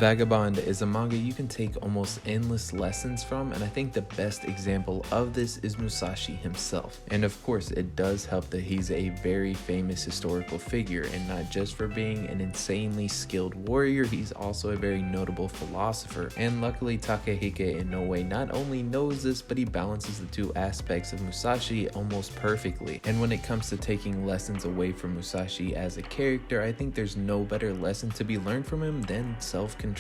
Vagabond is a manga you can take almost endless lessons from, and I think the best example of this is Musashi himself. And of course, it does help that he's a very famous historical figure, and not just for being an insanely skilled warrior, he's also a very notable philosopher. And luckily, Takehiko in no way not only knows this, but he balances the two aspects of Musashi almost perfectly. And when it comes to taking lessons away from Musashi as a character, I think there's no better lesson to be learned from him than self-control.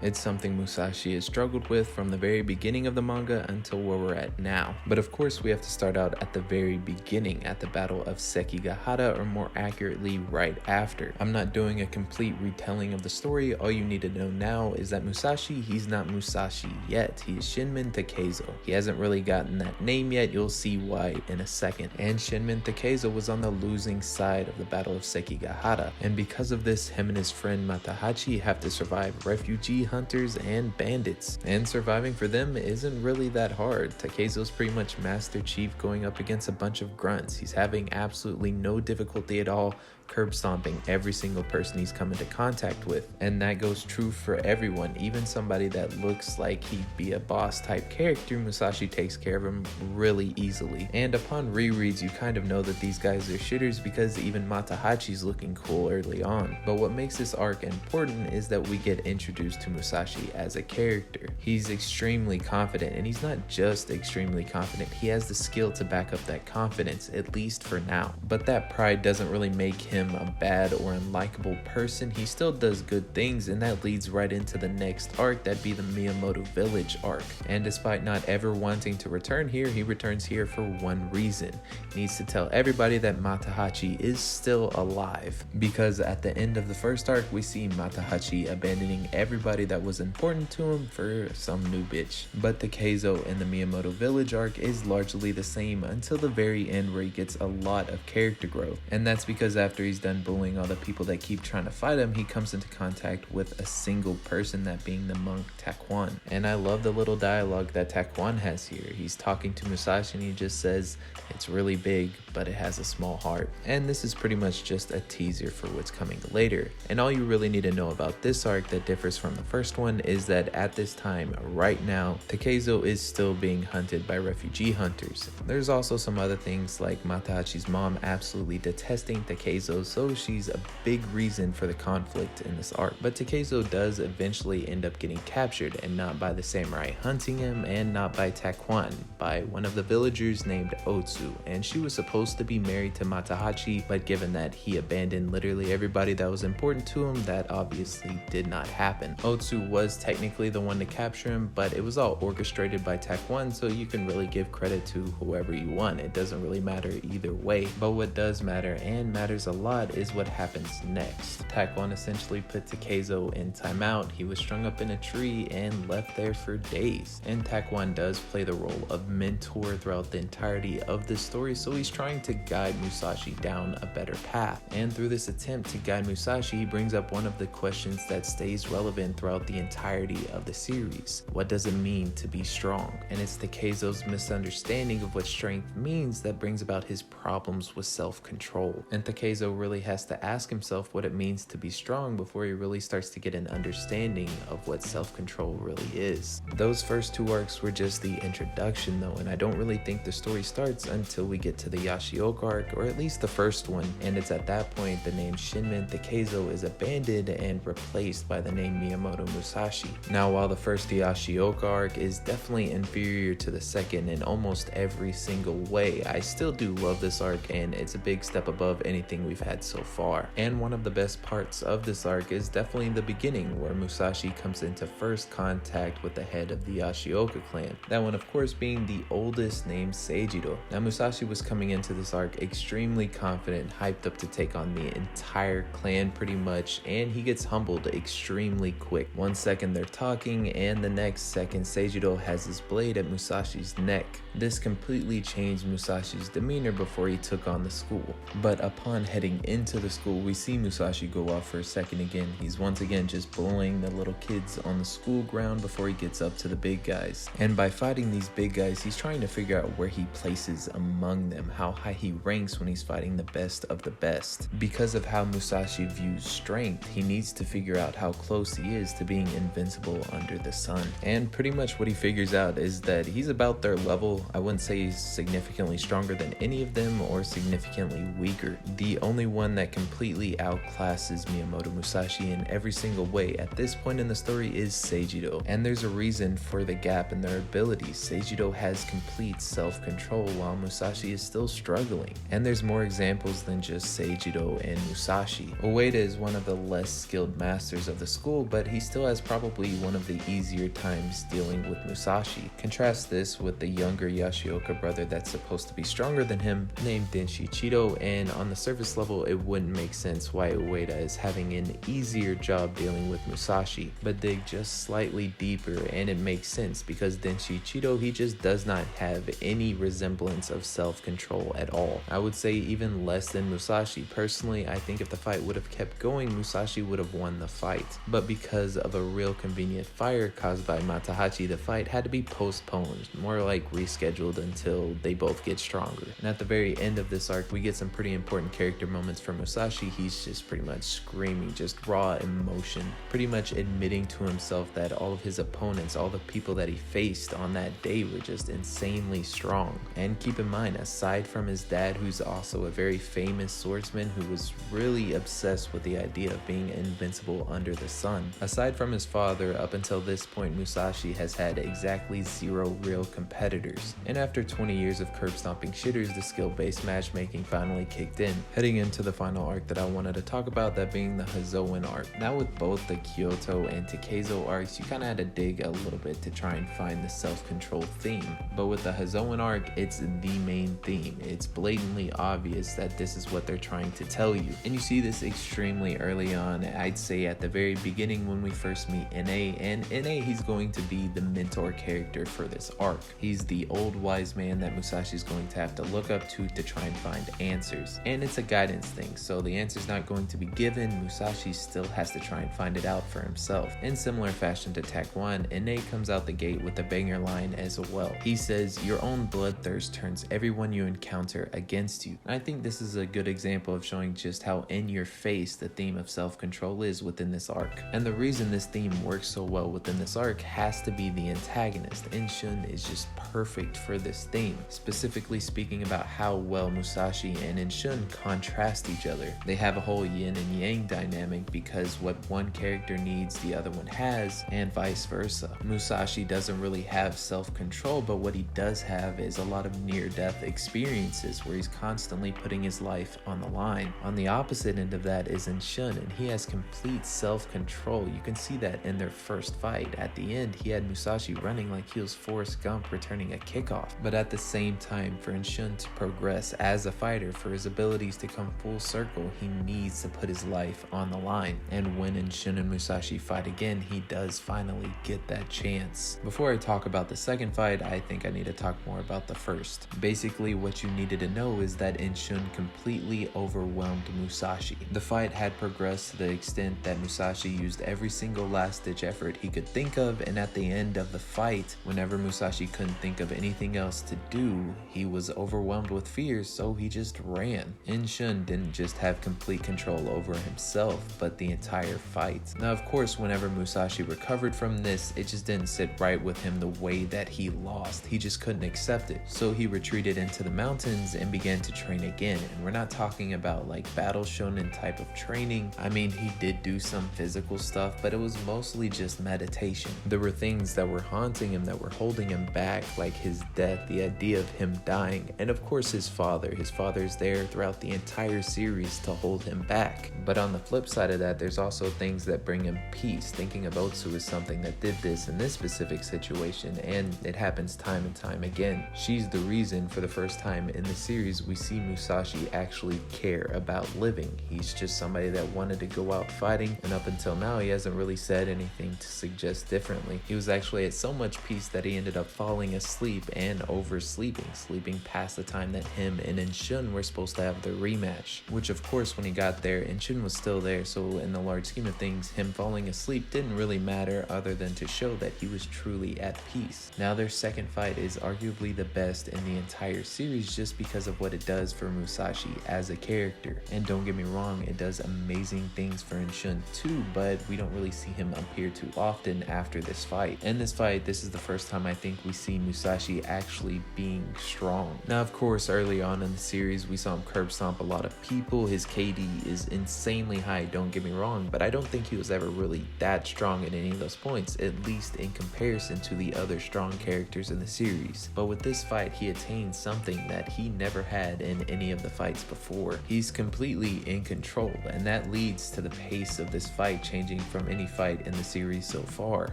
It's something Musashi has struggled with from the very beginning of the manga until where we're at now. But of course, we have to start out at the very beginning, at the Battle of Sekigahara, or more accurately, right after. I'm not doing a complete retelling of the story. All you need to know now is that Musashi, he's not Musashi yet. He is Shinmen Takezo. He hasn't really gotten that name yet. You'll see why in a second. And Shinmen Takezo was on the losing side of the Battle of Sekigahara. And because of this, him and his friend Matahachi have to survive refugee hunters and bandits. And surviving for them isn't really that hard. Takezo's pretty much Master Chief going up against a bunch of grunts. He's having absolutely no difficulty at all curb stomping every single person he's come into contact with. And that goes true for everyone, even somebody that looks like he'd be a boss type character. Musashi takes care of him really easily. And upon rereads, you kind of know that these guys are shitters because even Matahachi's looking cool early on. But what makes this arc important is that we get introduced to Musashi as a character. He's extremely confident, and he's not just extremely confident, he has the skill to back up that confidence, at least for now. But that pride doesn't really make him a bad or unlikable person. He still does good things, and that leads right into the next arc, that'd be the Miyamoto Village Arc. And despite not ever wanting to return here, he returns here for one reason. He needs to tell everybody that Matahachi is still alive. Because at the end of the first arc, we see Matahachi abandoning everybody that was important to him for some new bitch. But Takezo in the Miyamoto Village Arc is largely the same until the very end, where he gets a lot of character growth. And that's because after he's done bullying all the people that keep trying to fight him, he comes into contact with a single person, that being the monk Taquan. And I love the little dialogue that Taquan has here. He's talking to Musashi and he just says, "It's really big, but it has a small heart." And this is pretty much just a teaser for what's coming later. And all you really need to know about this arc that differs from the first one is that at this time, right now, Takezo is still being hunted by refugee hunters. There's also some other things like Matahachi's mom absolutely detesting Takezo, so she's a big reason for the conflict in this arc. But Takezo does eventually end up getting captured, and not by the samurai hunting him, and not by Taquan, by one of the villagers named Otsu. And she was supposed to be married to Matahachi, but given that he abandoned literally everybody that was important to him, that obviously did not happen. Otsu was technically the one to capture him, but it was all orchestrated by Taquan, so you can really give credit to whoever you want. It doesn't really matter either way. But what does matter, and matters a lot, is what happens next. Taquan essentially put Takezo in timeout. He was strung up in a tree and left there for days. And Taquan does play the role of mentor throughout the entirety of this story, so he's trying to guide Musashi down a better path. And through this attempt to guide Musashi, he brings up one of the questions that stays relevant throughout the entirety of the series. What does it mean to be strong? And it's Takezo's misunderstanding of what strength means that brings about his problems with self-control. And Takezo really has to ask himself what it means to be strong before he really starts to get an understanding of what self-control really is. Those first two arcs were just the introduction though, and I don't really think the story starts until we get to the Yashioka arc, or at least the first one, and it's at that point the name Shinmen Takezo is abandoned and replaced by the name Miyamoto Musashi. Now, while the first Yashioka arc is definitely inferior to the second in almost every single way, I still do love this arc, and it's a big step above anything we've had so far. And one of the best parts of this arc is definitely the beginning, where Musashi comes into first contact with the head of the Yashioka clan. That one, of course, being the oldest, named Seijiro. Now, Musashi was coming into this arc extremely confident, hyped up to take on the entire clan pretty much, and he gets humbled extremely quick. One second they're talking, and the next second Seijiro has his blade at Musashi's neck. This completely changed Musashi's demeanor before he took on the school. But upon heading heading into the school, we see Musashi go off for a second again. He's once again just bullying the little kids on the school ground before he gets up to the big guys. And by fighting these big guys, he's trying to figure out where he places among them, how high he ranks when he's fighting the best of the best. Because of how Musashi views strength, he needs to figure out how close he is to being invincible under the sun. And pretty much what he figures out is that he's about their level. I wouldn't say he's significantly stronger than any of them or significantly weaker. The only one that completely outclasses Miyamoto Musashi in every single way at this point in the story is Seijido. And there's a reason for the gap in their abilities. Seijido has complete self-control while Musashi is still struggling. And there's more examples than just Seijido and Musashi. Ueda is one of the less skilled masters of the school, but he still has probably one of the easier times dealing with Musashi. Contrast this with the younger Yashioka brother that's supposed to be stronger than him, named Denshichido, and on the surface level it wouldn't make sense why Ueda is having an easier job dealing with Musashi, but dig just slightly deeper and it makes sense because Denshichido, he just does not have any resemblance of self-control at all. I would say even less than Musashi. Personally, I think if the fight would have kept going, Musashi would have won the fight, but because of a real convenient fire caused by Matahachi, the fight had to be postponed, more like rescheduled until they both get stronger. And at the very end of this arc, we get some pretty important character moments for Musashi. He's just pretty much screaming, just raw emotion, pretty much admitting to himself that all of his opponents, all the people that he faced on that day were just insanely strong. And keep in mind, aside from his dad, who's also a very famous swordsman who was really obsessed with the idea of being invincible under the sun, aside from his father, up until this point Musashi has had exactly 0 real competitors. And after 20 years of curb stomping shitters, the skill-based matchmaking finally kicked in, heading into the final arc that I wanted to talk about, that being the Hazoan arc. Now with both the Kyoto and Takezo arcs, you kind of had to dig a little bit to try and find the self-control theme, but with the Hazoan arc, it's the main theme. It's blatantly obvious that this is what they're trying to tell you, and you see this extremely early on. I'd say at the very beginning when we first meet NA, and NA, he's going to be the mentor character for this arc. He's the old wise man that Musashi's going to have to look up to try and find answers, and it's a guidance thing, so the answer's not going to be given. Musashi still has to try and find it out for himself. In similar fashion to Tak 1, NA comes out the gate with a banger line as well. He says, "Your own bloodthirst turns everyone you encounter against you." And I think this is a good example of showing just how in your face the theme of self-control is within this arc. And the reason this theme works so well within this arc has to be the antagonist. Inshun is just perfect for this theme, specifically speaking about how well Musashi and Inshun contrast each other. They have a whole yin and yang dynamic because what one character needs the other one has, and vice versa. Musashi doesn't really have self-control, but what he does have is a lot of near-death experiences where he's constantly putting his life on the line. On the opposite end of that is Inshun, and he has complete self-control. You can see that in their first fight. At the end, he had Musashi running like he was Forrest Gump returning a kickoff. But at the same time, for Inshun to progress as a fighter, for his abilities to come full circle, he needs to put his life on the line. And when Inshun and Musashi fight again, he does finally get that chance. Before I talk about the second fight, I think I need to talk more about the first. Basically, what you needed to know is that Inshun completely overwhelmed Musashi. The fight had progressed to the extent that Musashi used every single last-ditch effort he could think of, and at the end of the fight, whenever Musashi couldn't think of anything else to do, he was overwhelmed with fear, so he just ran. Inshun didn't just have complete control over himself, but the entire fight. Now, of course, whenever Musashi recovered from this, it just didn't sit right with him the way that he lost. He just couldn't accept it. So he retreated into the mountains and began to train again. And we're not talking about like battle shonen type of training. I mean, he did do some physical stuff, but it was mostly just meditation. There were things that were haunting him, that were holding him back, like his death, the idea of him dying, and of course his father. His father's there throughout the entire series to hold him back. But on the flip side of that, there's also things that bring him peace. Thinking of Otsu is something that did this in this specific situation, and it happens time and time again. She's the reason for the first time in the series we see Musashi actually care about living. He's just somebody that wanted to go out fighting, and up until now he hasn't really said anything to suggest differently. He was actually at so much peace that he ended up falling asleep and oversleeping, sleeping past the time that him and Inshun were supposed to have their rematch. match. Which of course when he got there, In-shun was still there, so in the large scheme of things, him falling asleep didn't really matter other than to show that he was truly at peace. Now their second fight is arguably the best in the entire series just because of what it does for Musashi as a character. And don't get me wrong, it does amazing things for In-shun too, but we don't really see him appear too often after this fight. In this fight, this is the first time I think we see Musashi actually being strong. Now of course early on in the series we saw him curb stomp a lot of people. His KD is insanely high, don't get me wrong, but I don't think he was ever really that strong at any of those points, at least in comparison to the other strong characters in the series. But with this fight he attained something that he never had in any of the fights before. He's completely in control, and that leads to the pace of this fight changing from any fight in the series so far.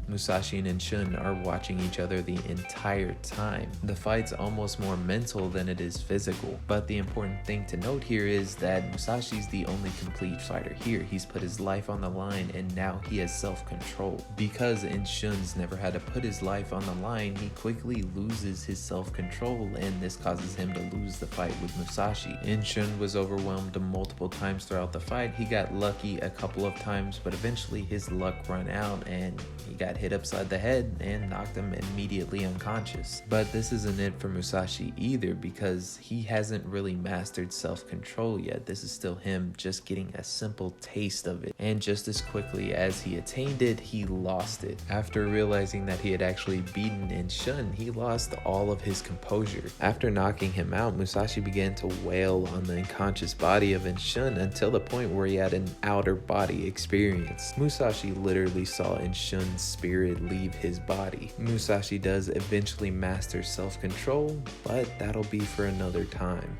Musashi and In-shun are watching each other the entire time. The fight's almost more mental than it is physical, but the important thing to note here is that Musashi's the only complete fighter here. He's put his life on the line and now he has self-control. Because In-shun's never had to put his life on the line, he quickly loses his self-control, and this causes him to lose the fight with Musashi. In-shun was overwhelmed multiple times throughout the fight. He got lucky a couple of times, but eventually his luck ran out and he got hit upside the head and knocked him immediately unconscious. But this isn't it for Musashi either, because he hasn't really mastered self-control yet. This is still him just getting a simple taste of it, and just as quickly as he attained it, he lost it. After realizing that he had actually beaten In-shun, he lost all of his composure. After knocking him out, Musashi began to wail on the unconscious body of In-shun until the point where he had an outer body experience. Musashi literally saw In-shun's spirit leave his body. Musashi does eventually master self-control, but that'll be for another time.